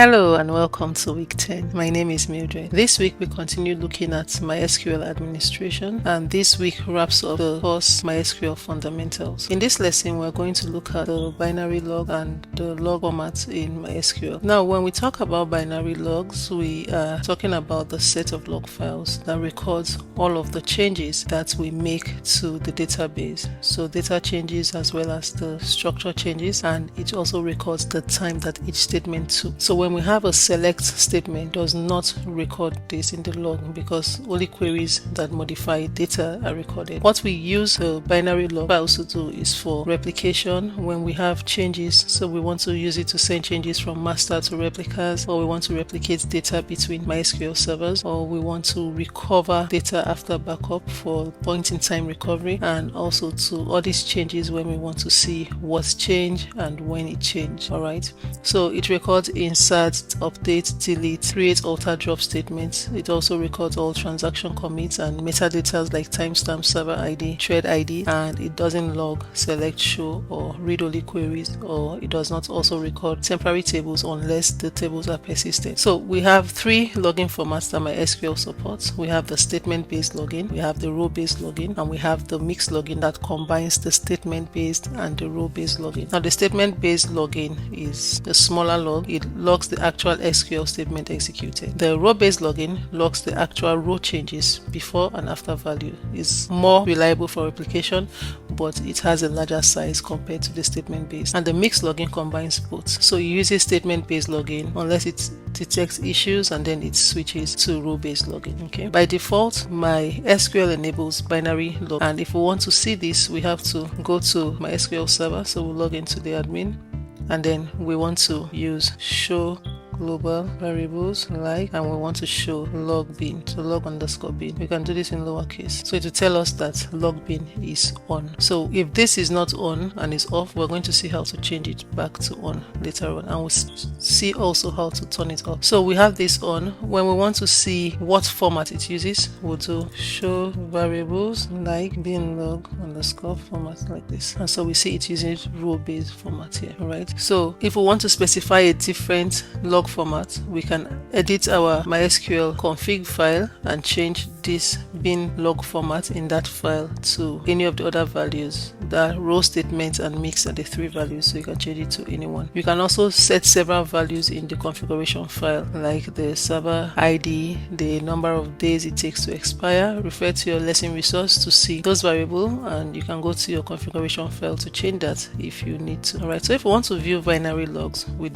Hello and welcome to week 10. My name is Mildred. This week we continue looking at MySQL administration, and this week wraps up the course MySQL fundamentals. In this lesson we're going to look at the binary log and the log format in MySQL. Now when we talk about binary logs, we are talking about the set of log files that records all of the changes that we make to the database. So data changes as well as the structure changes, and it also records the time that each statement took. So when we have a select statement, does not record this in the log because only queries that modify data are recorded. What we use the binary log files to do is for replication when we have changes. So we want to use it to send changes from master to replicas, or we want to replicate data between MySQL servers, or we want to recover data after backup for point in time recovery, and also to audit changes when we want to see what's changed and when it changed. Alright, so it records insert, update, delete, create, alter, drop statements. It also records all transaction commits and metadata like timestamp, server ID, thread ID, and it doesn't log, select, show, or read-only queries, or it does not also record temporary tables unless the tables are persistent. So we have three logging formats that MySQL supports. We have the statement-based login, we have the row-based login, and we have the mixed login that combines the statement-based and the row-based login. Now the statement-based login is a smaller log. It logs the actual SQL statement executed. The row-based login logs the actual row changes before and after value. It's more reliable for replication, but it has a larger size compared to the statement-based. And the mixed login combines both. So it uses statement-based login unless it detects issues, and then it switches to row-based login. Okay. By default, MySQL enables binary log, and if we want to see this, we have to go to MySQL server. So we'll log into the admin, and then we want to use show global variables like, and we want to show log bin, so log underscore bin. We can do this in lowercase, so it will tell us that log bin is on. So if this is not on and is off, we're going to see how to change it back to on later on, and we'll see also how to turn it off. So we have this on. When we want to see what format it uses, we'll do show variables like bin log underscore format like this, and so we see it using row-based format here. All right, so if we want to specify a different log format, we can edit our MySQL config file and change this bin log format in that file to any of the other values. The row statements and mix are the three values, so you can change it to anyone. You can also set several values in the configuration file, like the server ID, the number of days it takes to expire. Refer to your lesson resource to see those variables, and you can go to your configuration file to change that if you need to. Alright, so if we want to view binary logs, we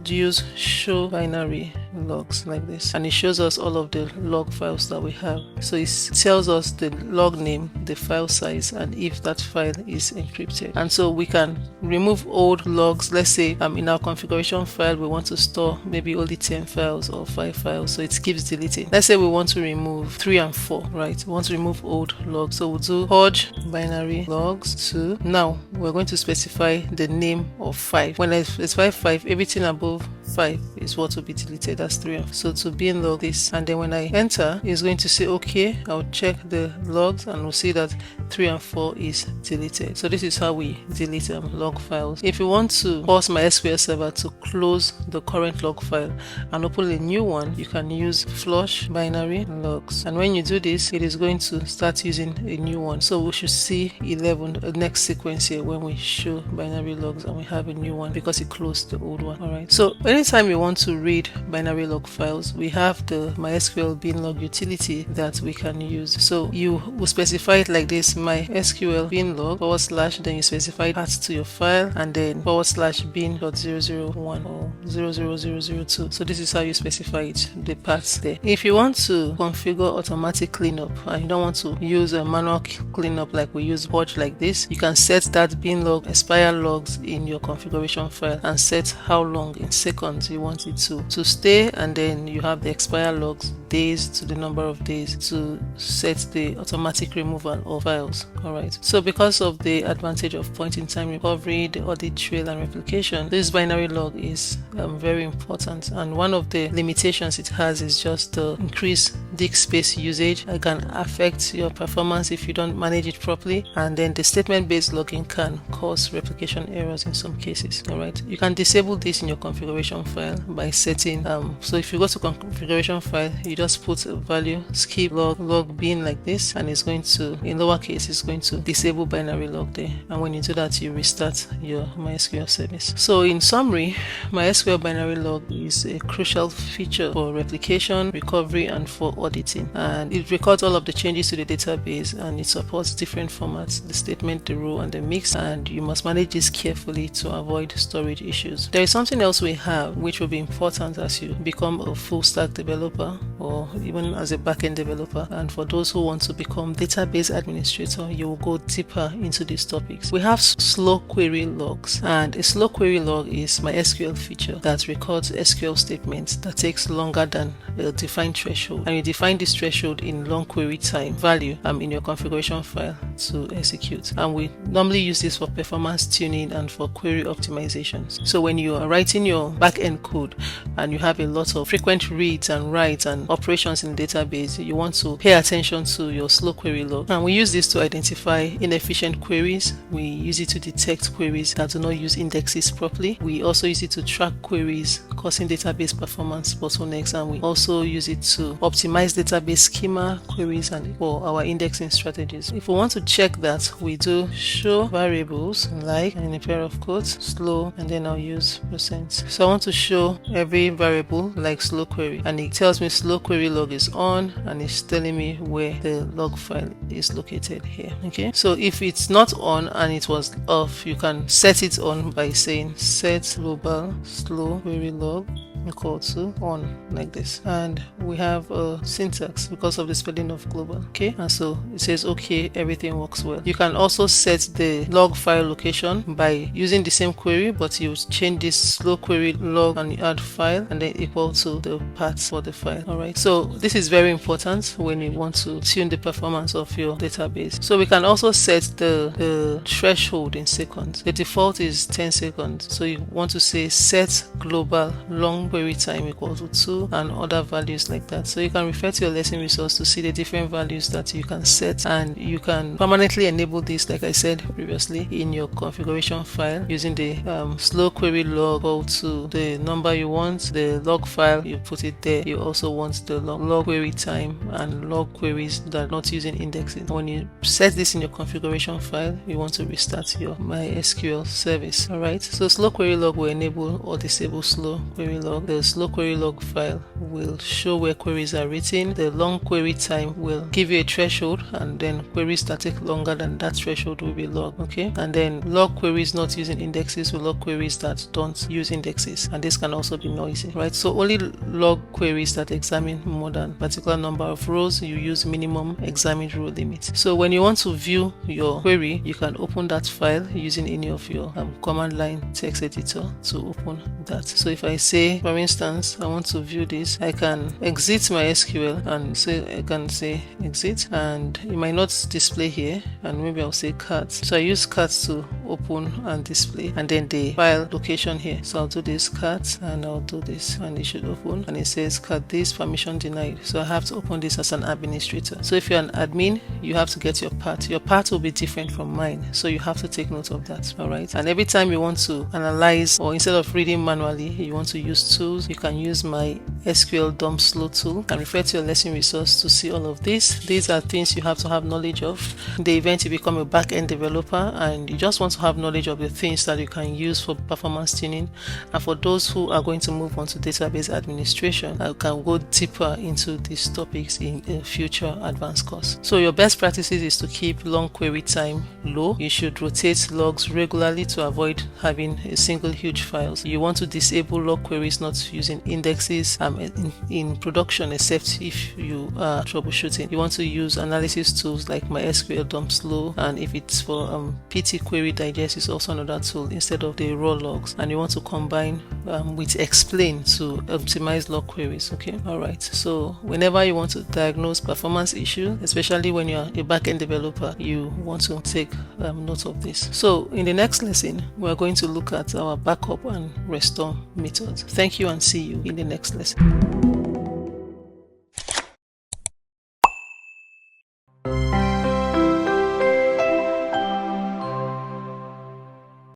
use show binary logs like this, and it shows us all of the log files that we have. So it tells us the log name, the file size, and if that file is encrypted. And so we can remove old logs. Let's say in our configuration file we want to store maybe only 10 files or 5 files, so it keeps deleting. Let's say we want to remove 3 and 4, right? We want to remove old logs, so we'll do purge binary logs to. Now we're going to specify the name of 5. When I specify 5, everything above 5 is what will be deleted. That's 3 and 4. So to bin log this, and then when I enter, it's going to say okay. I'll check the logs and we'll see that 3 and 4 is deleted. So this is how we delete log files. If you want to force MySQL server to close the current log file and open a new one, you can use flush binary logs, and when you do this, it is going to start using a new one. So we should see 11, the next sequence here, when we show binary logs and we have a new one because it closed the old one. Alright, so anytime you want to read binary log files, we have the MySQL bin log utility that we can use. So you will specify it like this: MySQL bin log / then you specify path to your file, and then / bin.001 or 00002. So this is how you specify it, the paths there. If you want to configure automatic cleanup and you don't want to use a manual cleanup like we use purge like this, you can set that bin log expire logs in your configuration file and set how long in seconds you want it to stay, and then you have the expire logs days to the number of days to set the automatic removal of files. errors. Alright, so because of the advantage of point-in-time recovery, the audit trail, and replication, this binary log is very important, and one of the limitations it has is just the increased disk space usage. It can affect your performance if you don't manage it properly, and then the statement-based logging can cause replication errors in some cases. Alright, you can disable this in your configuration file by setting so if you go to configuration file, you just put a value skip log bin like this, and it's going to, in lowercase, it's going to disable binary log there, and when you do that, you restart your MySQL service. So in summary, MySQL binary log is a crucial feature for replication, recovery, and for auditing, and it records all of the changes to the database, and it supports different formats: the statement, the row, and the mix, and you must manage this carefully to avoid storage issues. There is something else we have which will be important as you become a full stack developer, or even as a backend developer, and for those who want to become database administrator, you will go deeper into these topics. We have slow query logs, and a slow query log is MySQL feature that records SQL statements that takes longer than a defined threshold, and you define this threshold in long query time value in your configuration file to execute, and we normally use this for performance tuning and for query optimizations. So when you are writing your backend code and you have a lot of frequent reads and writes and operations in the database, you want to pay attention to your slow query log, and we use this to identify inefficient queries. We use it to detect queries that do not use indexes properly. We also use it to track queries causing database performance bottlenecks, and we also use it to optimize database schema queries and for our indexing strategies. If we want to check that, we do show variables like, in a pair of quotes, slow, and then I'll use %. So I want to show every variable like slow query, and it tells me slow query log is on, and it's telling me where the log file is located here. Okay, so if it's not on and it was off, you can set it on by saying set global slow query log equal to on, like this, and we have a syntax because of the spelling of global. Okay, and so it says okay, everything works well. You can also set the log file location by using the same query, but you change this slow query log and you add file and then equal to the path for the file. Alright, so this is very important when you want to tune the performance of your database. So we can also set the threshold in seconds. The default is 10 seconds, so you want to say set global long query time equal to 2 and other values like that. So you can refer to your lesson resource to see the different values that you can set, and you can permanently enable this, like I said previously, in your configuration file using the slow query log equal to the number you want, the log file, you put it there. You also want the log query time and log queries that are not using indexing. When you set this in your configuration file, you want to restart your MySQL service. Alright, so slow query log will enable or disable slow query log. The slow query log file will show where queries are written. The long query time will give you a threshold, and then queries that take longer than that threshold will be logged. Okay, and then log queries not using indexes will log queries that don't use indexes, and this can also be noisy, right? So only log queries that examine more than a particular number of rows, you use minimum examined row limit. So when you want to view your query, you can open that file using any of your command line text editor to open that. So if I say, for instance, I want to view this, I can exit MySQL and say, I can say exit, and it might not display here, and maybe I'll say cat. So I use cat to open and display, and then the file location here. So I'll do this cat, and I'll do this, and it should open, and it says cat this permission denied. So I have to open this as an administrator. So if you're an admin, you have to get your path. Your path will be different from mine, so you have to take note of that. Alright, and every time you want to analyze, or instead of reading manually, you want to use tools, you can use my SQL dump slow tool, and refer to your lesson resource to see all of this. These are things you have to have knowledge of in the event you become a back-end developer, and you just want to have knowledge of the things that you can use for performance tuning. And for those who are going to move on to database administration, I can go deeper into these topics in a future advanced course. So your best practices is to keep long query time low. You should rotate logs regularly to avoid having a single huge file. You want to disable log queries not without using indexes in production, except if you are troubleshooting. You want to use analysis tools like MySQL dump slow, and if it's for PT query digest, is also another tool instead of the raw logs. And you want to combine with explain to optimize log queries. Okay, all right. So whenever you want to diagnose performance issue, especially when you're a backend developer, you want to take note of this. So in the next lesson, we're going to look at our backup and restore methods. Thank you, and see you in the next lesson.